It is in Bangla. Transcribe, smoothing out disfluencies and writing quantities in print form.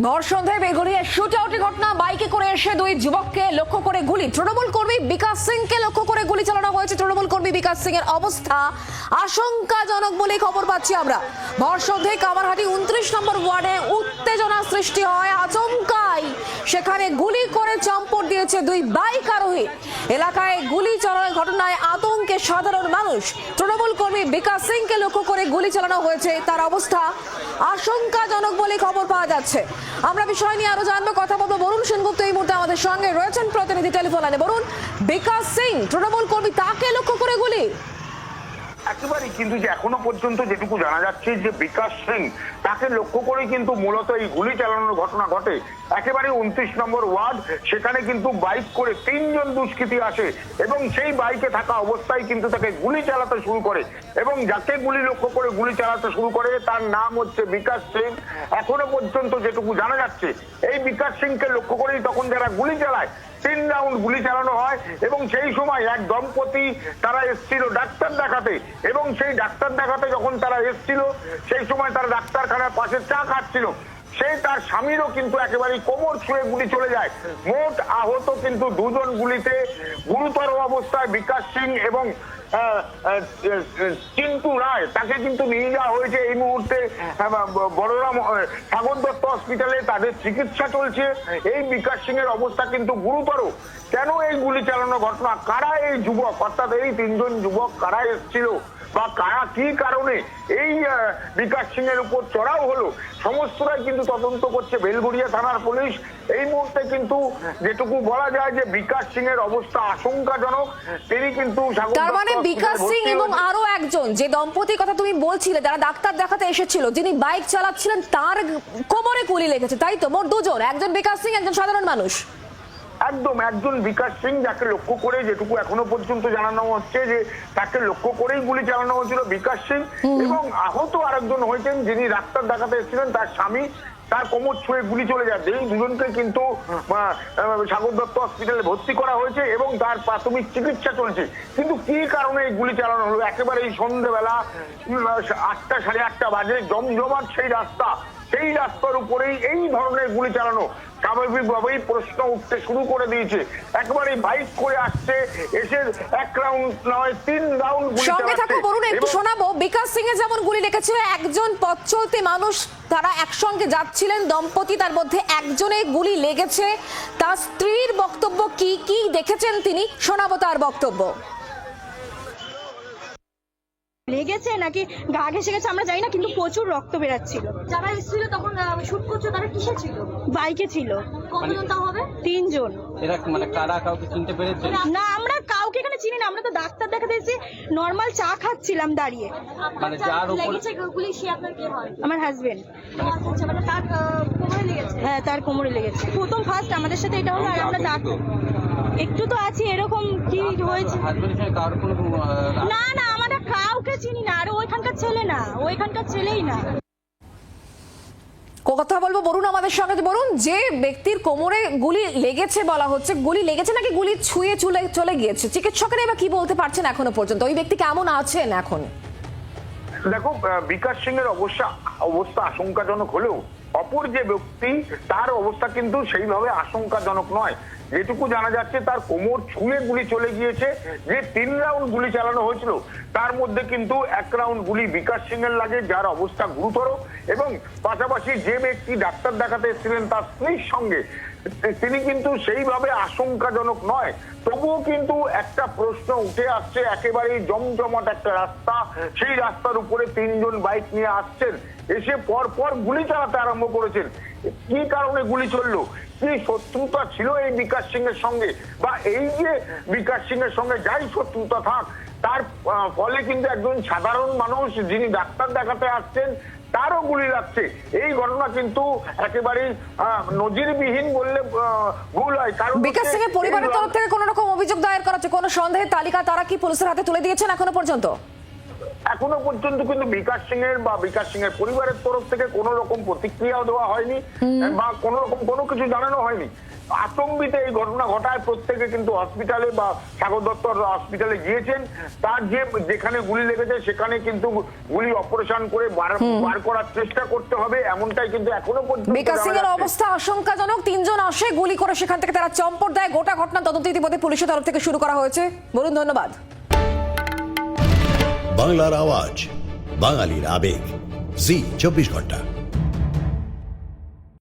ভর সন্ধ্যায় বেগুনিয়া শুট আউটের ঘটনা। বাইকে করে এসে দুই যুবককে লক্ষ্য করে গুলি। তৃণমূল কর্মী বিকাশ সিংকে লক্ষ্য করে গুলি চালানো হয়েছে। তৃণমূল কর্মী বিকাশ সিং এর অবস্থা আশঙ্কাজনক বলে খবর পাচ্ছি আমরা। ভর সন্ধ্যায় কামারহাটি 29 নম্বর ওয়ার্ডে উত্তেজনা সৃষ্টি হয়। আচমকাই সেখানে গুলি করে চম্পট দিয়েছে দুই বাইক আরোহী। এলাকায় গুলি চালানোর ঘটনায় আতঙ্কে সাধারণ মানুষ। তৃণমূল কর্মী বিকাশ সিংকে লক্ষ্য করে গুলি চালানো হয়েছে। তার অবস্থা আশঙ্কাজনক বলে খবর পাওয়া যাচ্ছে। আমরা বিষয় নিয়ে আরো জানবো, কথা বলবো। বরুণ সেনগুপ্ত এই মুহূর্তে আমাদের সঙ্গে রয়েছেন প্রতিনিধি টেলিফোন লাইনে। বরুণ, বিকাশ সিং তৃণমূল কর্মী, তাকে লক্ষ্য করে গুলি। একেবারেই কিন্তু যে এখনো পর্যন্ত যেটুকু জানা যাচ্ছে যে বিকাশ সিং তাকে লক্ষ্য করে কিন্তু মূলত এই গুলি চালানোর ঘটনা ঘটে। একেবারে 29 নম্বর ওয়ার্ড, সেখানে কিন্তু বাইক করে তিনজন দুষ্কৃতী আসে এবং সেই বাইকে থাকা অবস্থায় কিন্তু তাকে গুলি চালাতে শুরু করে এবং যাকে গুলি লক্ষ্য করে গুলি চালাতে শুরু করে তার নাম হচ্ছে বিকাশ সিং। এখনো পর্যন্ত যেটুকু জানা যাচ্ছে এই বিকাশ সিংকে লক্ষ্য করেই তখন যারা গুলি চালায় 3 রাউন্ড গুলি চালানো হয় এবং সেই সময় এক দম্পতি তারা এসেছিল ডাক্তার দেখাতে এবং সেই ডাক্তার দেখাতে যখন তারা এসেছিল সেই সময় তারা ডাক্তারখানার পাশে চা খাচ্ছিল। সেই তার স্বামীরও কিন্তু একেবারে কোমর ছুঁয়ে গুলি চলে যায়। মোট আহত কিন্তু দুজন গুলিতে। গুরুতর অবস্থায় বিকাশ সিং এবং চিন্টু রায়, তাকে কিন্তু নিয়ে যাওয়া হয়েছে এই মুহূর্তে বড়রাম সাগর দত্ত হসপিটালে। তাদের চিকিৎসা চলছে। এই বিকাশ সিং এর অবস্থা কিন্তু গুরুতর। কেন এই গুলি চালানো ঘটনা, কারা এই যুবক, অর্থাৎ এই তিনজন যুবক কারা এসেছিল বা কারা কি কারণে এই বিকাশ সিং এর উপর চড়াও হলো, সমস্তটাই কিন্তু তদন্ত করছে বেলঘরিয়া থানার পুলিশ। এই মুহূর্তে কিন্তু যেটুকু বলা যায় যে বিকাশ সিং এর অবস্থা আশঙ্কাজনক। তিনি কিন্তু তার মানে বিকাশ সিং এবং আরো একজন যে দম্পতির কথা তুমি বলছিলে, যারা ডাক্তার দেখাতে এসেছিল, যিনি বাইক চালাচ্ছিলেন, তার কোমরে গুলি লেগেছে, তাই তো? মোট দুজন, একজন বিকাশ সিং, একজন সাধারণ মানুষ। একদম, একজন বিকাশ সিং যাকে লক্ষ্য করে যেটুকু এখনো পর্যন্ত জানানো হচ্ছে যে তাকে লক্ষ্য করেই গুলি চালানো হয়েছিল বিকাশ সিং। এবং আহত আরেকজন হয়েছেন যিনি ডাক্তার দেখাতে এসেছিলেন, তার স্বামী, তার কোমর ছুঁয়ে গুলি চলে যায়। এই দুজনকে কিন্তু সাগর দত্ত হসপিটালে ভর্তি করা হয়েছে এবং তার প্রাথমিক চিকিৎসা চলছে। কিন্তু কি কারণে এই গুলি চালানো হলো? একেবারে এই সন্ধ্যেবেলা 8টা সাড়ে 8টা বাজে, জমজমাট সেই রাস্তা, সেই রাস্তার উপরেই এই ধরনের গুলি চালানো স্বাভাবিকভাবেই প্রশ্ন উঠতে শুরু করে দিয়েছে। একবারে বাইক করে আসছে, এসে 1 রাউন্ড নয় 3 রাউন্ড গুলি চালাচ্ছে। সঙ্গে থাকো বরুণ, একটু শোনাবো। বিকাশ সিং এর যেমন গুলি লেগেছে, একজন পথ চলতি মানুষ, তারা একসঙ্গে যাচ্ছিলেন দম্পতি, তার মধ্যে একজনে গুলি লেগেছে। তার স্ত্রীর বক্তব্য কি কি দেখেছেন তিনি, শোনাবো তার বক্তব্য। লেগেছে নাকি গা ঘেসে গেছে আমরা জানি না, কিন্তু প্রচুর রক্ত বেরাচ্ছিল। যারা এসেছিল তখন শুট করছে, তারা কিসে ছিল? বাইকে ছিল। কতজন তাও হবে? 3 জন। এরা মানে কারা, কাউকে চিনতে পেরেছে? না, আমরা কাউকে এখানে চিনি না। আমরা তো ডাক্তার দেখাতে এসেছি, নর্মাল চা খাচ্ছিলাম দাঁড়িয়ে। মানে যার উপর লেগেছে গুলি, সে আপনার কে হয়? আমার হাজবেন্ড। আচ্ছা, মানে তার কোমরে লেগেছে? হ্যাঁ, তার কোমরে লেগেছে। প্রথম ফার্স্ট আমাদের সাথে এটা হলো। আর আমরা একটু তো আছি এরকম কি হয়েছে। হাজবেন্ডের সঙ্গে কারোর কোনো না না, আমরা কাউকে চিনি না। আর ওইখানকার ছেলে না, ওইখানকার ছেলেই না। কথা বলবো বরুণ আমাদের সঙ্গে। বরুণ, যে ব্যক্তির কোমরে গুলি লেগেছে বলা হচ্ছে, গুলি লেগেছে নাকি গুলি ছুঁয়ে চলে গিয়েছে, চিকিৎসকেরা এবার কি বলতে পারছেন এখনো পর্যন্ত? ওই ব্যক্তি কেমন আছেন এখন? দেখো, বিকাশ সিং এর অবস্থা আশঙ্কাজনক হলেও অপর যে ব্যক্তি, তার অবস্থা কিন্তু সেইভাবে আশঙ্কাজনক নয়। যেটুকু জানা যাচ্ছে তার কোমর ছুঁয়ে গুলি চলে গিয়েছে। যে 3 রাউন্ড গুলি চালানো হয়েছিল তার মধ্যে কিন্তু 1 রাউন্ড গুলি বিকাশ সিং এর লাগে, যার অবস্থা গুরুতর। এবং পাশাপাশি যে ব্যক্তি ডাক্তার দেখাতে এসেছিলেন তার স্ত্রীর সঙ্গে, তিনি কিন্তু সেইভাবে আশঙ্কাজনক নয়। তবুও কিন্তু একটা প্রশ্ন উঠে আসছে, একেবারেই জমজমাট একটা রাস্তা, সেই রাস্তার উপরে 3 জন বাইক নিয়ে আসছেন, এসে পর পর গুলি চালাতে আরম্ভ করেছেন। কি কারণে গুলি চললো, কি শত্রুতা ছিল এই বিকাশ সিং এর সঙ্গে, বা এই যে বিকাশ সিং এর সঙ্গে যাই শত্রুতা থাক, তার ফলে কিন্তু একজন সাধারণ মানুষ যিনি ডাক্তার দেখাতে আসছেন তারও গুলি লাগছে। এই ঘটনা কিন্তু একেবারেই নজিরবিহীন বললে ভুল হয়। কারণ বিকাশ সিং এর পরিবারের তরফ থেকে কোনো রকম অভিযোগ দায়ের করা হচ্ছে, কোনো সন্দেহের তালিকা তারা কি পুলিশের হাতে তুলে দিয়েছেন এখনো পর্যন্ত? এখনো পর্যন্ত কিন্তু বিকাশ সিং এর বা বিকাশ সিং এর পরিবারের তরফ থেকে কোনো রকম প্রতিক্রিয়াও দেওয়া হয়নি বা কোনো রকম কোনো কিছু জানানো হয়নি। আতঙ্কিত এই ঘটনা ঘটায় প্রত্যেকে কিন্তু হসপিটালে বা সাগর দত্ত হসপিটালে গিয়েছেন। তার যেখানে গুলি লেগেছে সেখানে কিন্তু গুলি অপারেশন করে বার করার চেষ্টা করতে হবে, এমনটাই কিন্তু এখনো পর্যন্ত বিকাশ সিং এর জানা যাচ্ছে। অবস্থা আশঙ্কাজনক। তিনজন আসে গুলি করে, সেখান থেকে তারা চম্পট দেয়। গোটা ঘটনা তদন্ত ইতিমধ্যে পুলিশের তরফ থেকে শুরু করা হয়েছে। বলুন, ধন্যবাদ। বাংলার আওয়াজ, বাঙালির আবেগ, জি 24 ঘন্টা।